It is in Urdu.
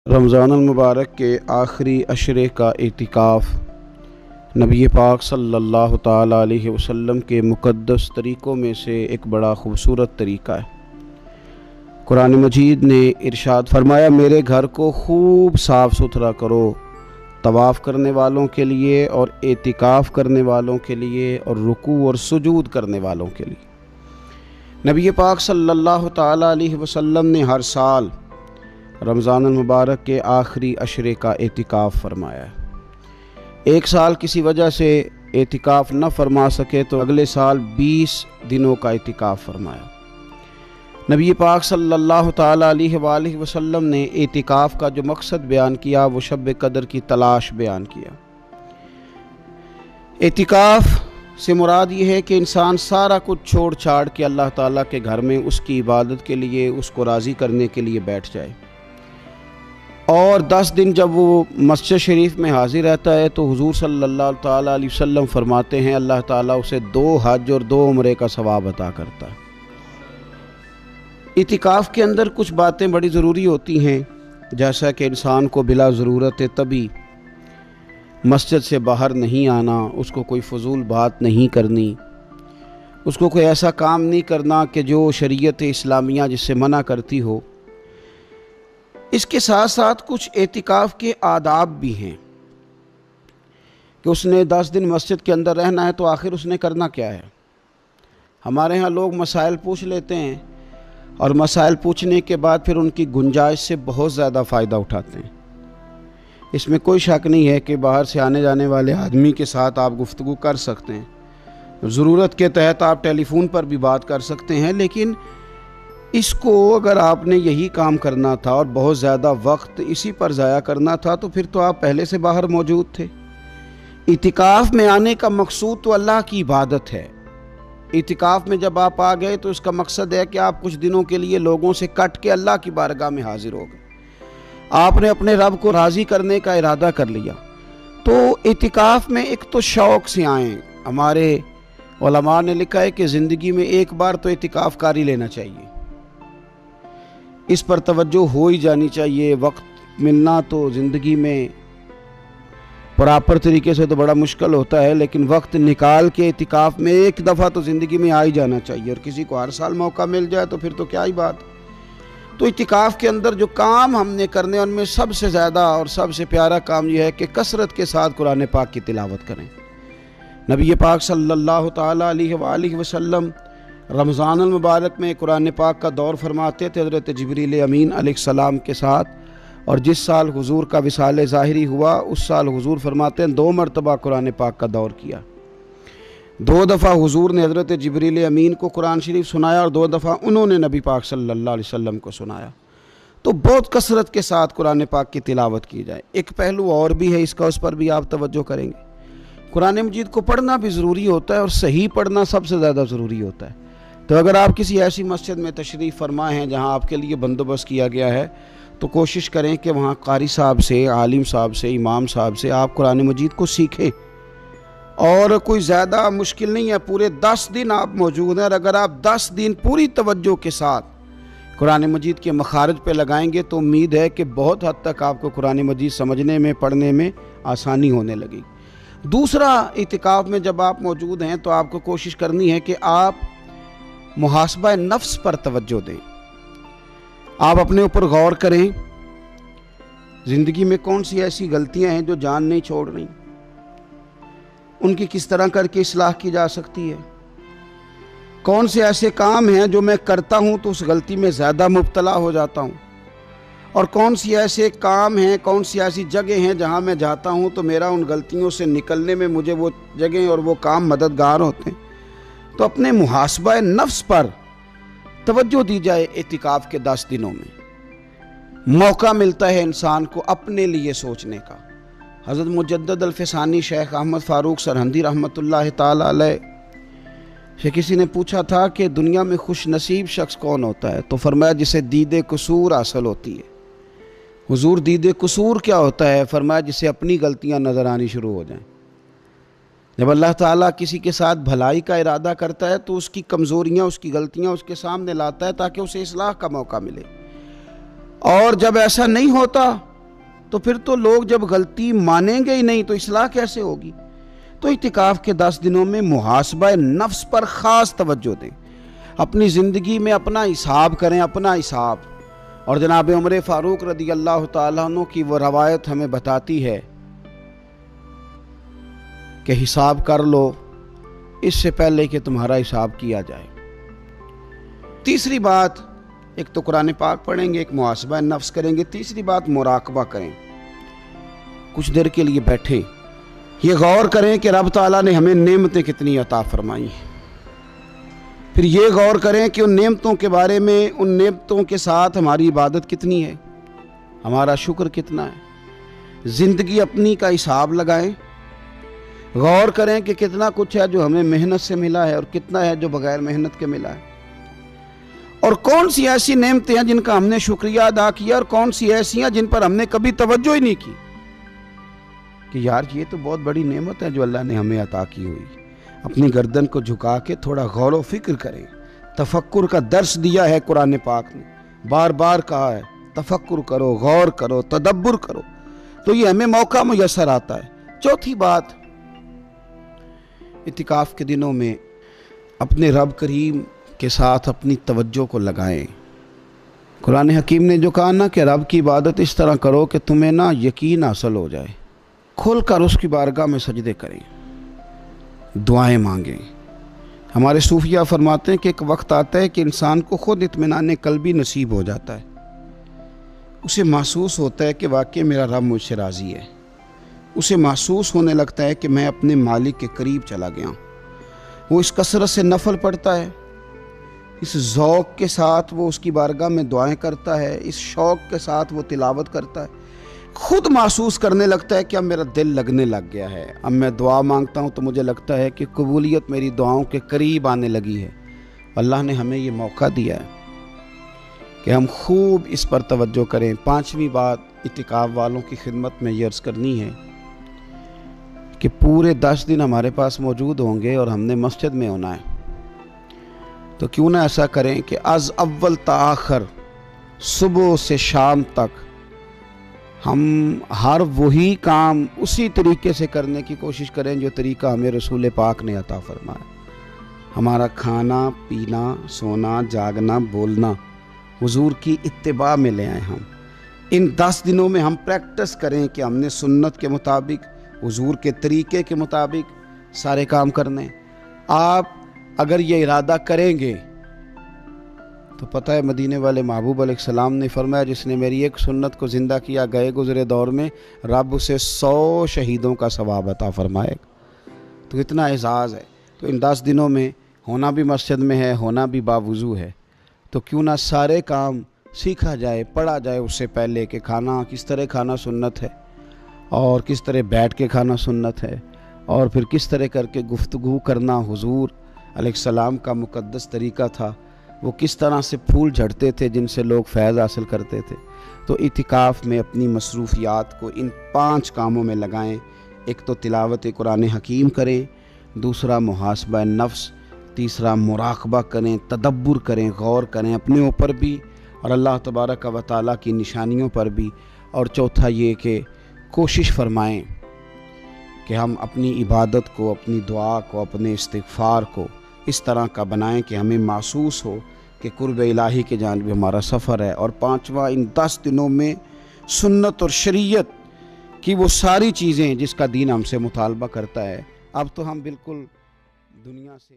رمضان المبارک کے آخری عشرے کا اعتکاف نبی پاک صلی اللہ تعالیٰ علیہ وسلم کے مقدس طریقوں میں سے ایک بڑا خوبصورت طریقہ ہے۔ قرآن مجید نے ارشاد فرمایا، میرے گھر کو خوب صاف ستھرا کرو، طواف کرنے والوں کے لیے اور اعتکاف کرنے والوں کے لیے اور رکوع اور سجود کرنے والوں کے لیے۔ نبی پاک صلی اللہ تعالیٰ علیہ وسلم نے ہر سال رمضان المبارک کے آخری عشرے کا اعتکاف فرمایا ہے۔ ایک سال کسی وجہ سے اعتکاف نہ فرما سکے تو اگلے سال 20 دنوں کا اعتکاف فرمایا۔ نبی پاک صلی اللہ تعالیٰ علیہ وآلہ وسلم نے اعتکاف کا جو مقصد بیان کیا وہ شب قدر کی تلاش بیان کیا۔ اعتکاف سے مراد یہ ہے کہ انسان سارا کچھ چھوڑ چھاڑ کے اللہ تعالیٰ کے گھر میں اس کی عبادت کے لیے، اس کو راضی کرنے کے لیے بیٹھ جائے، اور 10 دن جب وہ مسجد شریف میں حاضر رہتا ہے تو حضور صلی اللہ تعالیٰ علیہ وسلم فرماتے ہیں اللہ تعالیٰ اسے 2 حج اور 2 عمرے کا ثواب عطا کرتا ہے۔ اعتکاف کے اندر کچھ باتیں بڑی ضروری ہوتی ہیں، جیسا کہ انسان کو بلا ضرورت طبی مسجد سے باہر نہیں آنا، اس کو کوئی فضول بات نہیں کرنی، اس کو کوئی ایسا کام نہیں کرنا کہ جو شریعت اسلامیہ جس سے منع کرتی ہو۔ اس کے ساتھ ساتھ کچھ اعتکاف کے آداب بھی ہیں کہ اس نے 10 دن مسجد کے اندر رہنا ہے تو آخر اس نے کرنا کیا ہے۔ ہمارے ہاں لوگ مسائل پوچھ لیتے ہیں اور مسائل پوچھنے کے بعد پھر ان کی گنجائش سے بہت زیادہ فائدہ اٹھاتے ہیں۔ اس میں کوئی شک نہیں ہے کہ باہر سے آنے جانے والے آدمی کے ساتھ آپ گفتگو کر سکتے ہیں، ضرورت کے تحت آپ ٹیلی فون پر بھی بات کر سکتے ہیں، لیکن اس کو اگر آپ نے یہی کام کرنا تھا اور بہت زیادہ وقت اسی پر ضائع کرنا تھا تو پھر تو آپ پہلے سے باہر موجود تھے۔ اعتکاف میں آنے کا مقصود تو اللہ کی عبادت ہے۔ اعتکاف میں جب آپ آ گئے تو اس کا مقصد ہے کہ آپ کچھ دنوں کے لیے لوگوں سے کٹ کے اللہ کی بارگاہ میں حاضر ہو گئے، آپ نے اپنے رب کو راضی کرنے کا ارادہ کر لیا۔ تو اعتکاف میں ایک تو شوق سے آئیں۔ ہمارے علماء نے لکھا ہے کہ زندگی میں ایک بار تو اعتکاف کاری لینا چاہیے، اس پر توجہ ہو ہی جانی چاہیے۔ وقت ملنا تو زندگی میں پراپر طریقے سے تو بڑا مشکل ہوتا ہے، لیکن وقت نکال کے اعتکاف میں ایک دفعہ تو زندگی میں آ ہی جانا چاہیے، اور کسی کو ہر سال موقع مل جائے تو پھر تو کیا ہی بات۔ تو اعتکاف کے اندر جو کام ہم نے کرنے ان میں سب سے زیادہ اور سب سے پیارا کام یہ ہے کہ کثرت کے ساتھ قرآن پاک کی تلاوت کریں۔ نبی پاک صلی اللہ تعالیٰ علیہ وآلہ وسلم رمضان المبارک میں قرآن پاک کا دور فرماتے تھے حضرت جبریل امین علیہ السلام کے ساتھ، اور جس سال حضور کا وصال ظاہری ہوا اس سال حضور فرماتے ہیں 2 مرتبہ قرآن پاک کا دور کیا۔ 2 دفعہ حضور نے حضرت جبریل امین کو قرآن شریف سنایا اور 2 دفعہ انہوں نے نبی پاک صلی اللہ علیہ وسلم کو سنایا۔ تو بہت کثرت کے ساتھ قرآن پاک کی تلاوت کی جائے۔ ایک پہلو اور بھی ہے اس کا، اس پر بھی آپ توجہ کریں گے۔ قرآن مجید کو پڑھنا بھی ضروری ہوتا ہے اور صحیح پڑھنا سب سے زیادہ ضروری ہوتا ہے۔ تو اگر آپ کسی ایسی مسجد میں تشریف فرما ہیں جہاں آپ کے لیے بندوبست کیا گیا ہے تو کوشش کریں کہ وہاں قاری صاحب سے، عالم صاحب سے، امام صاحب سے آپ قرآن مجید کو سیکھیں، اور کوئی زیادہ مشکل نہیں ہے۔ پورے 10 دن آپ موجود ہیں، اور اگر آپ 10 دن پوری توجہ کے ساتھ قرآن مجید کے مخارج پہ لگائیں گے تو امید ہے کہ بہت حد تک آپ کو قرآن مجید سمجھنے میں، پڑھنے میں آسانی ہونے لگی۔ دوسرا، اعتکاف میں جب آپ موجود ہیں تو آپ کو کوشش کرنی ہے کہ آپ محاسبہ نفس پر توجہ دیں۔ آپ اپنے اوپر غور کریں، زندگی میں کون سی ایسی غلطیاں ہیں جو جان نہیں چھوڑ رہی، ان کی کس طرح کر کے اصلاح کی جا سکتی ہے۔ کون سے ایسے کام ہیں جو میں کرتا ہوں تو اس غلطی میں زیادہ مبتلا ہو جاتا ہوں، اور کون سی ایسے کام ہیں، کون سی ایسی جگہ ہیں جہاں میں جاتا ہوں تو میرا ان غلطیوں سے نکلنے میں مجھے وہ جگہیں اور وہ کام مددگار ہوتے ہیں۔ تو اپنے محاسبہ نفس پر توجہ دی جائے۔ اعتکاف کے 10 دنوں میں موقع ملتا ہے انسان کو اپنے لیے سوچنے کا۔ حضرت مجدد الفسانی شیخ احمد فاروق سرہندی رحمۃ اللہ تعالی علیہ سے کسی نے پوچھا تھا کہ دنیا میں خوش نصیب شخص کون ہوتا ہے، تو فرمایا جسے دید قصور حاصل ہوتی ہے۔ حضور دید قصور کیا ہوتا ہے؟ فرمایا جسے اپنی غلطیاں نظر آنی شروع ہو جائیں۔ جب اللہ تعالیٰ کسی کے ساتھ بھلائی کا ارادہ کرتا ہے تو اس کی کمزوریاں، اس کی غلطیاں اس کے سامنے لاتا ہے تاکہ اسے اصلاح کا موقع ملے، اور جب ایسا نہیں ہوتا تو پھر تو لوگ جب غلطی مانیں گے ہی نہیں تو اصلاح کیسے ہوگی؟ تو اعتکاف کے 10 دنوں میں محاسبہ نفس پر خاص توجہ دیں، اپنی زندگی میں اپنا حساب کریں، اپنا حساب۔ اور جناب عمر فاروق رضی اللہ تعالیٰ عنہ کی وہ روایت ہمیں بتاتی ہے کہ حساب کر لو اس سے پہلے کہ تمہارا حساب کیا جائے۔ تیسری بات، ایک تو قرآن پاک پڑھیں گے، ایک محاسبہ نفس کریں گے، تیسری بات مراقبہ کریں۔ کچھ دیر کے لیے بیٹھیں، یہ غور کریں کہ رب تعالیٰ نے ہمیں نعمتیں کتنی عطا فرمائی ہیں، پھر یہ غور کریں کہ ان نعمتوں کے بارے میں، ان نعمتوں کے ساتھ ہماری عبادت کتنی ہے، ہمارا شکر کتنا ہے۔ زندگی اپنی کا حساب لگائیں، غور کریں کہ کتنا کچھ ہے جو ہمیں محنت سے ملا ہے اور کتنا ہے جو بغیر محنت کے ملا ہے، اور کون سی ایسی نعمتیں ہیں جن کا ہم نے شکریہ ادا کیا اور کون سی ایسی ہیں جن پر ہم نے کبھی توجہ ہی نہیں کی کہ یار یہ تو بہت بڑی نعمت ہے جو اللہ نے ہمیں عطا کی ہوئی۔ اپنی گردن کو جھکا کے تھوڑا غور و فکر کریں۔ تفکر کا درس دیا ہے قرآن پاک نے، بار بار کہا ہے تفکر کرو، غور کرو، تدبر کرو، تو یہ ہمیں موقع میسر آتا ہے۔ چوتھی بات، اعتکاف کے دنوں میں اپنے رب کریم کے ساتھ اپنی توجہ کو لگائیں۔ قرآن حکیم نے جو کہا نا کہ رب کی عبادت اس طرح کرو کہ تمہیں نا یقین حاصل ہو جائے، کھل کر اس کی بارگاہ میں سجدے کریں، دعائیں مانگیں۔ ہمارے صوفیہ فرماتے ہیں کہ ایک وقت آتا ہے کہ انسان کو خود اطمینان قلبی نصیب ہو جاتا ہے، اسے محسوس ہوتا ہے کہ واقعی میرا رب مجھ سے راضی ہے، اسے محسوس ہونے لگتا ہے کہ میں اپنے مالک کے قریب چلا گیا ہوں۔ وہ اس کثرت سے نفل پڑھتا ہے، اس ذوق کے ساتھ وہ اس کی بارگاہ میں دعائیں کرتا ہے، اس شوق کے ساتھ وہ تلاوت کرتا ہے، خود محسوس کرنے لگتا ہے کہ اب میرا دل لگنے لگ گیا ہے، اب میں دعا مانگتا ہوں تو مجھے لگتا ہے کہ قبولیت میری دعاؤں کے قریب آنے لگی ہے۔ اللہ نے ہمیں یہ موقع دیا ہے کہ ہم خوب اس پر توجہ کریں۔ پانچویں بات اعتکاف والوں کی خدمت میں یہ عرض کرنی ہے کہ پورے 10 دن ہمارے پاس موجود ہوں گے اور ہم نے مسجد میں ہونا ہے، تو کیوں نہ ایسا کریں کہ از اول تا آخر، صبح سے شام تک ہم ہر وہی کام اسی طریقے سے کرنے کی کوشش کریں جو طریقہ ہمیں رسول پاک نے عطا فرمایا۔ ہمارا کھانا پینا، سونا جاگنا، بولنا حضور کی اتباع میں لے آئیں۔ ہم ان 10 دنوں میں ہم پریکٹس کریں کہ ہم نے سنت کے مطابق، حضور کے طریقے کے مطابق سارے کام کرنے۔ آپ اگر یہ ارادہ کریں گے تو پتہ ہے مدینے والے محبوب علیہ السلام نے فرمایا جس نے میری ایک سنت کو زندہ کیا گئے گزرے دور میں رب اسے 100 شہیدوں کا ثواب عطا فرمائے گا۔ تو اتنا اعزاز ہے۔ تو ان 10 دنوں میں ہونا بھی مسجد میں ہے، ہونا بھی باوضو ہے، تو کیوں نہ سارے کام سیکھا جائے، پڑھا جائے اس سے پہلے کہ کھانا کس طرح کھانا سنت ہے، اور کس طرح بیٹھ کے کھانا سنت ہے، اور پھر کس طرح کر کے گفتگو کرنا حضور علیہ السلام کا مقدس طریقہ تھا، وہ کس طرح سے پھول جھڑتے تھے جن سے لوگ فیض حاصل کرتے تھے۔ تو اعتکاف میں اپنی مصروفیات کو ان 5 کاموں میں لگائیں۔ ایک تو تلاوت قرآن حکیم کریں، دوسرا محاسبہ نفس، تیسرا مراقبہ کریں، تدبر کریں، غور کریں اپنے اوپر بھی اور اللہ تبارک و تعالیٰ کی نشانیوں پر بھی، اور چوتھا یہ کہ کوشش فرمائیں کہ ہم اپنی عبادت کو، اپنی دعا کو، اپنے استغفار کو اس طرح کا بنائیں کہ ہمیں محسوس ہو کہ قرب الہی کے جانب ہمارا سفر ہے۔ اور پانچواں، ان 10 دنوں میں سنت اور شریعت کی وہ ساری چیزیں جس کا دین ہم سے مطالبہ کرتا ہے، اب تو ہم بالکل دنیا سے